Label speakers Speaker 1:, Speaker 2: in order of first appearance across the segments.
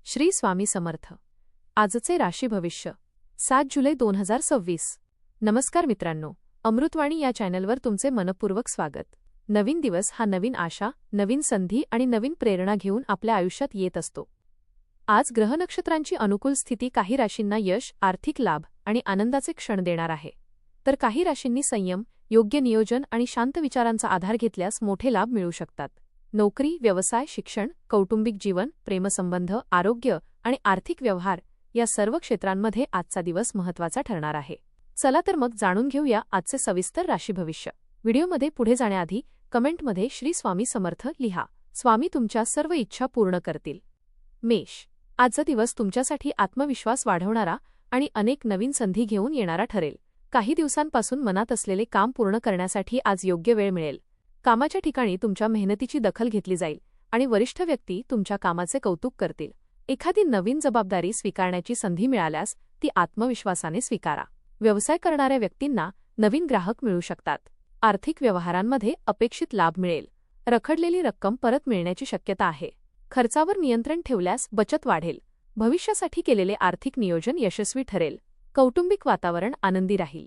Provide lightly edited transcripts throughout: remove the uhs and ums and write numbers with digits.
Speaker 1: श्री स्वामी समर्थ. आजचे राशी भविष्य 7 जुलै 2026. नमस्कार मित्रांनो, अमृतवाणी या चॅनलवर तुमचे मनपूर्वक स्वागत. नवीन दिवस हा नवीन आशा, नवीन संधी आणि नवीन प्रेरणा घेऊन आपल्या आयुष्यात येत असतो. आज ग्रह नक्षत्रांची अनुकूल स्थिती काही राशींना यश, आर्थिक लाभ आणि आनंदाचे क्षण देणार आहे, तर काही राशींनी संयम, योग्य नियोजन आणि शांत विचारांचा आधार घेतल्यास मोठे लाभ मिळू शकतात. नोकरी, व्यवसाय, शिक्षण, कौटुंबिक जीवन, प्रेमसंबंध, आरोग्य आणि आर्थिक व्यवहार या सर्व क्षेत्रांमध्ये आजचा दिवस महत्त्वाचा ठरणार आहे. चला तर मग जाणून घेऊया आजचे सविस्तर राशी भविष्य. व्हिडिओमध्ये पुढे जाण्याआधी कमेंटमध्ये श्री स्वामी समर्थ लिहा. स्वामी तुमच्या सर्व इच्छा पूर्ण करतील. मेष. आजचा दिवस तुमच्यासाठी आत्मविश्वास वाढवणारा आणि अनेक नवीन संधी घेऊन येणारा ठरेल. काही दिवसांपासून मनात असलेले काम पूर्ण करण्यासाठी आज योग्य वेळ मिळेल. कामाच्या ठिकाणी तुमच्या मेहनतीची दखल घेतली जाईल आणि वरिष्ठ व्यक्ती तुमच्या कामाचे कौतुक करतील. एखादी नवीन जबाबदारी स्वीकारण्याची संधी मिळाल्यास ती आत्मविश्वासाने स्वीकारा. व्यवसाय करणाऱ्या व्यक्तींना नवीन ग्राहक मिळू शकतात. आर्थिक व्यवहारांमध्ये अपेक्षित लाभ मिळेल. रखडलेली रक्कम परत मिळण्याची शक्यता आहे. खर्चावर नियंत्रण ठेवल्यास बचत वाढेल. भविष्यासाठी केलेले आर्थिक नियोजन यशस्वी ठरेल. कौटुंबिक वातावरण आनंदी राहील.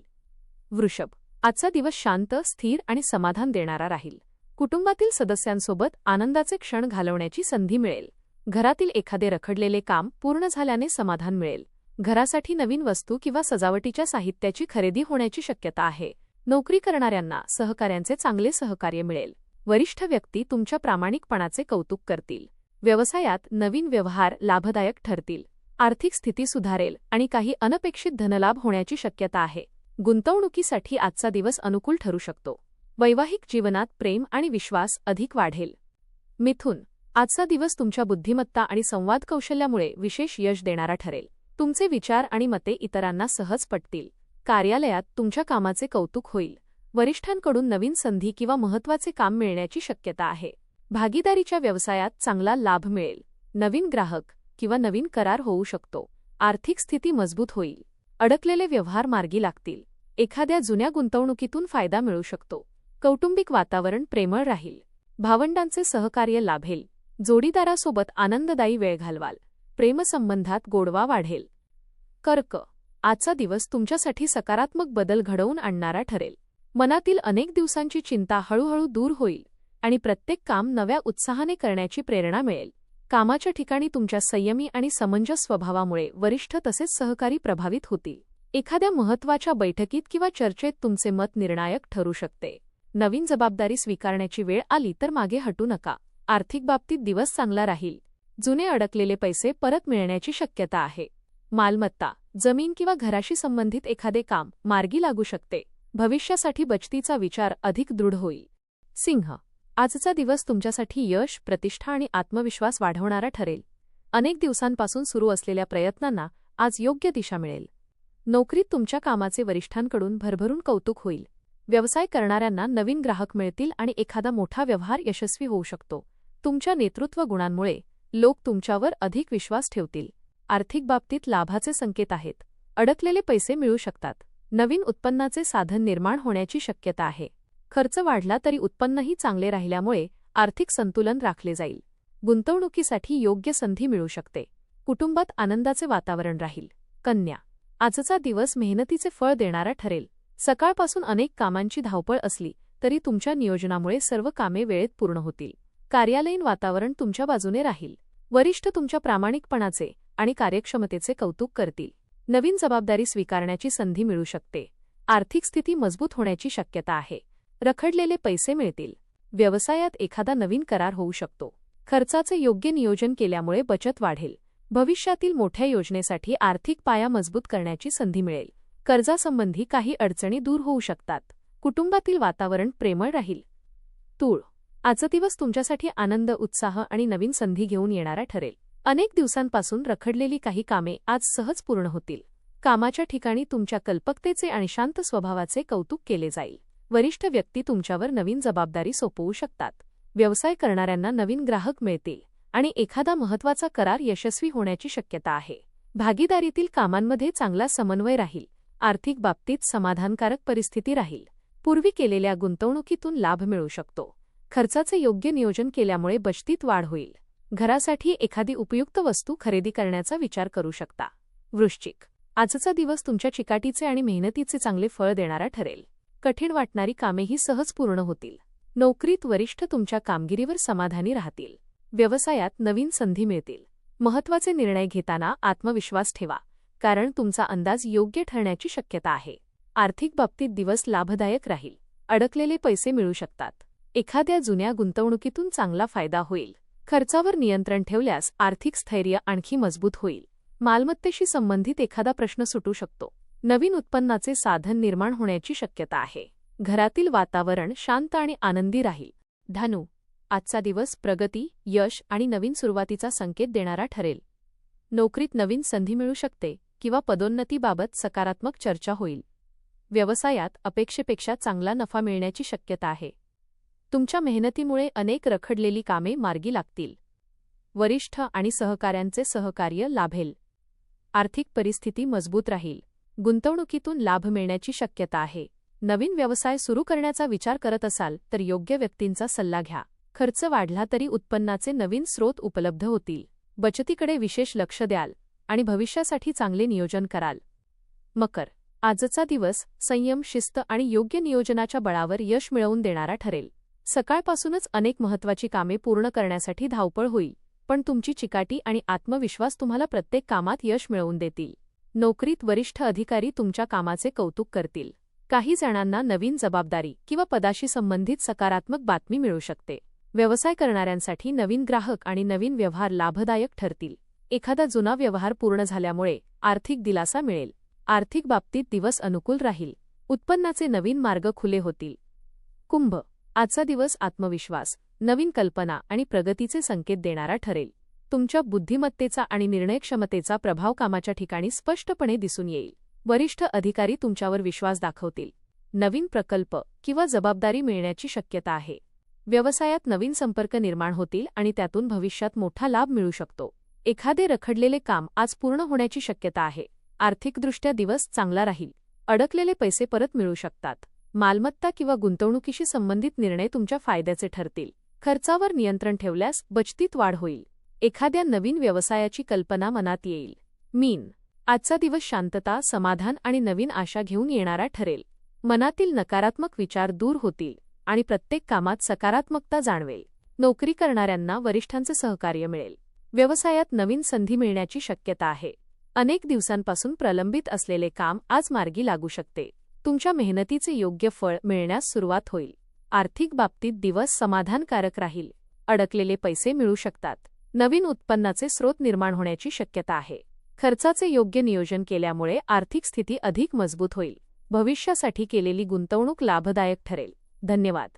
Speaker 1: वृषभ. आजचा दिवस शांत, स्थिर आणि समाधान देणारा राहील. कुटुंबातील सदस्यांसोबत आनंदाचे क्षण घालवण्याची संधी मिळेल. घरातील एखादे रखडलेले काम पूर्ण झाल्याने समाधान मिळेल. घरासाठी नवीन वस्तू किंवा सजावटीच्या साहित्याची खरेदी होण्याची शक्यता आहे. नोकरी करणाऱ्यांना सहकाऱ्यांचे चांगले सहकार्य मिळेल. वरिष्ठ व्यक्ती तुमच्या प्रामाणिकपणाचे कौतुक करतील. व्यवसायात नवीन व्यवहार लाभदायक ठरतील. आर्थिक स्थिती सुधारेल आणि काही अनपेक्षित धनलाभ होण्याची शक्यता आहे. गुंतवणुकीसाठी आजचा दिवस अनुकूल ठरू शकतो. वैवाहिक जीवनात प्रेम आणि विश्वास अधिक वाढेल. मिथुन. आजचा दिवस तुमच्या बुद्धिमत्ता आणि संवाद कौशल्यामुळे विशेष यश देणारा ठरेल. तुमचे विचार आणि मते इतरांना सहज पटतील. कार्यालयात तुमच्या कामाचे कौतुक होईल. वरिष्ठांकडून नवीन संधी किंवा महत्त्वाचे काम मिळण्याची शक्यता आहे. भागीदारीच्या व्यवसायात चांगला लाभ मिळेल. नवीन ग्राहक किंवा नवीन करार होऊ शकतो. आर्थिक स्थिती मजबूत होईल. अडकलेले व्यवहार मार्गी लागतील. एखाद्या जुन्या गुंतवणुकीतून फायदा मिळू शकतो. कौटुंबिक वातावरण प्रेमळ राहील. भावंडांचे सहकार्य लाभेल. जोडीदारासोबत आनंददायी वेळ घालवाल. प्रेमसंबंधात गोडवा वाढेल. कर्क. आजचा दिवस तुमच्यासाठी सकारात्मक बदल घडवून आणणारा ठरेल. मनातील अनेक दिवसांची चिंता हळूहळू दूर होईल आणि प्रत्येक काम नव्या उत्साहाने करण्याची प्रेरणा मिळेल. कामाच्या ठिकाणी तुमच्या संयमी आणि समंजस स्वभावामुळे वरिष्ठ तसेच सहकारी प्रभावित होतील. एखाद्या महत्त्वाच्या बैठकीत किंवा चर्चेत तुमचे मत निर्णायक ठरू शकते. नवीन जबाबदारी स्वीकारण्याची वेळ आली तर मागे हटू नका. आर्थिक बाबतीत दिवस चांगला राहील. जुने अडकलेले पैसे परत मिळण्याची शक्यता आहे. मालमत्ता, जमीन किंवा घराशी संबंधित एखादे काम मार्गी लागू शकते. भविष्यासाठी बचतीचा विचार अधिक दृढ होईल. सिंह. आजचा दिवस तुमच्यासाठी यश, प्रतिष्ठा आणि आत्मविश्वास वाढवणारा ठरेल. अनेक दिवसांपासून सुरू असलेल्या प्रयत्नांना आज योग्य दिशा मिळेल. नोकरीत तुमच्या कामाचे वरिष्ठांकडून भरभरून कौतुक होईल. व्यवसाय करणाऱ्यांना नवीन ग्राहक मिळतील आणि एखादा मोठा व्यवहार यशस्वी होऊ शकतो. तुमच्या नेतृत्व गुणांमुळे लोक तुमच्यावर अधिक विश्वास ठेवतील. आर्थिक बाबतीत लाभाचे संकेत आहेत. अडकलेले पैसे मिळू शकतात. नवीन उत्पन्नाचे साधन निर्माण होण्याची शक्यता आहे. खर्च वाढला तरी उत्पन्नही चांगले राहिल्यामुळे आर्थिक संतुलन राखले जाईल. गुंतवणुकीसाठी योग्य संधी मिळू शकते. कुटुंबात आनंदाचे वातावरण राहील. कन्या. आजचा दिवस मेहनतीचे फळ देणारा ठरेल. सकाळपासून अनेक कामांची धावपळ असली तरी तुमच्या नियोजनामुळे सर्व कामे वेळेत पूर्ण होतील. कार्यालयीन वातावरण तुमच्या बाजूने राहील. वरिष्ठ तुमच्या प्रामाणिकपणाचे आणि कार्यक्षमतेचे कौतुक करतील. नवीन जबाबदारी स्वीकारण्याची संधी मिळू शकते. आर्थिक स्थिती मजबूत होण्याची शक्यता आहे. रखडलेले पैसे मिळतील. व्यवसायात एखादा नवीन करार होऊ शकतो. खर्चाचे योग्य नियोजन केल्यामुळे बचत वाढेल. भविष्यातील मोठ्या योजनेसाठी आर्थिक पाया मजबूत करण्याची संधी मिळेल. कर्जासंबंधी काही अडचणी दूर होऊ शकतात. कुटुंबातील वातावरण प्रेमळ राहील. तूळ. आजचा दिवस तुमच्यासाठी आनंद, उत्साह आणि नवीन संधी घेऊन येणारा ठरेल. अनेक दिवसांपासून रखडलेली काही कामे आज सहज पूर्ण होतील. कामाच्या ठिकाणी तुमच्या कल्पकतेचे आणि शांत स्वभावाचे कौतुक केले जाईल. वरिष्ठ व्यक्ती तुमच्यावर नवीन जबाबदारी सोपवू शकतात. व्यवसाय करणाऱ्यांना नवीन ग्राहक मिळतील आणि एखादा महत्त्वाचा करार यशस्वी होण्याची शक्यता आहे. भागीदारीतील कामांमध्ये चांगला समन्वय राहील. आर्थिक बाबतीत समाधानकारक परिस्थिती राहील. पूर्वी केलेल्या गुंतवणुकीतून लाभ मिळू शकतो. खर्चाचे योग्य नियोजन केल्यामुळे बचतीत वाढ होईल. घरासाठी एखादी उपयुक्त वस्तू खरेदी करण्याचा विचार करू शकता. वृश्चिक, आजचा दिवस तुमच्या चिकाटीचे आणि मेहनतीचे चांगले फळ देणारा ठरेल. कठीण वाटणारी कामेही सहज पूर्ण होतील. नोकरीत वरिष्ठ तुमच्या कामगिरीवर समाधानी राहतील. व्यवसायात नवीन संधी मिळतील. महत्त्वाचे निर्णय घेताना आत्मविश्वास ठेवा, कारण तुमचा अंदाज योग्य ठरण्याची शक्यता आहे. आर्थिक बाबतीत दिवस लाभदायक राहील. अडकलेले पैसे मिळू शकतात. एखाद्या जुन्या गुंतवणुकीतून चांगला फायदा होईल. खर्चावर नियंत्रण ठेवल्यास आर्थिक स्थैर्य आणखी मजबूत होईल. मालमत्तेशी संबंधित एखादा प्रश्न सुटू शकतो. नवीन उत्पन्नाचे साधन निर्माण होण्याची शक्यता आहे. घरातील वातावरण शांत आणि आनंदी राहील. धनु, आजचा दिवस प्रगती, यश आणि नवीन सुरुवातीचा संकेत देणारा ठरेल. नोकरीत नवीन संधी मिळू शकते किंवा पदोन्नतीबाबत सकारात्मक चर्चा होईल. व्यवसायात अपेक्षेपेक्षा चांगला नफा मिळण्याची शक्यता आहे. तुमच्या मेहनतीमुळे अनेक रखडलेली कामे मार्गी लागतील. वरिष्ठ आणि सहकाऱ्यांचे सहकार्य लाभेल. आर्थिक परिस्थिती मजबूत राहील. गुंतवणुकीतून लाभ मिळण्याची शक्यता आहे. नवीन व्यवसाय सुरू करण्याचा विचार करत असाल तर योग्य व्यक्तींचा सल्ला घ्या. खर्च वाढला तरी उत्पन्नाचे नवीन स्रोत उपलब्ध होतील. बचतीकडे विशेष लक्ष द्याल आणि भविष्यासाठी चांगले नियोजन कराल. मकर, आजचा दिवस संयम, शिस्त आणि योग्य नियोजनाच्या बळावर यश मिळवून देणारा ठरेल. सकाळपासूनच अनेक महत्त्वाची कामे पूर्ण करण्यासाठी धावपळ होईल, पण तुमची चिकाटी आणि आत्मविश्वास तुम्हाला प्रत्येक कामात यश मिळवून देतील. नोकरीत वरिष्ठ अधिकारी तुमच्या कामाचे कौतुक करतील. काही जणांना नवीन जबाबदारी किंवा पदाशी संबंधित सकारात्मक बातमी मिळू शकते. व्यवसाय करणाऱ्यांसाठी नवीन ग्राहक आणि नवीन व्यवहार लाभदायक ठरतील. एखादा जुना व्यवहार पूर्ण झाल्यामुळे आर्थिक दिलासा मिळेल. आर्थिक बाबतीत दिवस अनुकूल राहील. उत्पन्नाचे नवीन मार्ग खुले होतील. कुंभ, आजचा दिवस आत्मविश्वास, नवीन कल्पना आणि प्रगतीचे संकेत देणारा ठरेल. तुमच्या बुद्धिमत्तेचा आणि निर्णयक्षमतेचा प्रभाव कामाच्या ठिकाणी स्पष्टपणे दिसून येईल. वरिष्ठ अधिकारी तुमच्यावर विश्वास दाखवतील. नवीन प्रकल्प किंवा जबाबदारी मिळण्याची शक्यता आहे. व्यवसायात नवीन संपर्क निर्माण होतील आणि त्यातून भविष्यात मोठा लाभ मिळू शकतो. एखादे रखडलेले काम आज पूर्ण होण्याची शक्यता आहे. आर्थिकदृष्ट्या दिवस चांगला राहील. अडकलेले पैसे परत मिळू शकतात. मालमत्ता किंवा गुंतवणुकीशी संबंधित निर्णय तुमच्या फायद्याचे ठरतील. खर्चावर नियंत्रण ठेवल्यास बचतीत वाढ होईल. एखाद्या नवीन व्यवसायाची कल्पना मनात येईल. मीन, आजचा दिवस शांतता, समाधान आणि नवीन आशा घेऊन येणारा ठरेल. मनातील नकारात्मक विचार दूर होतील आणि प्रत्येक कामात सकारात्मकता जाणवेल. नोकरी करणाऱ्यांना वरिष्ठांचे सहकार्य मिळेल. व्यवसायात नवीन संधी मिळण्याची शक्यता आहे. अनेक दिवसांपासून प्रलंबित असलेले काम आज मार्गी लागू शकते. तुमच्या मेहनतीचे योग्य फळ मिळण्यास सुरुवात होईल. आर्थिक बाबतीत दिवस समाधानकारक राहील. अडकलेले पैसे मिळू शकतात. नवीन उत्पन्नाचे स्रोत निर्माण होण्याची शक्यता आहे. खर्चाचे योग्य नियोजन केल्यामुळे आर्थिक स्थिती अधिक मजबूत होईल. भविष्यासाठी केलेली गुंतवणूक लाभदायक ठरेल. धन्यवाद.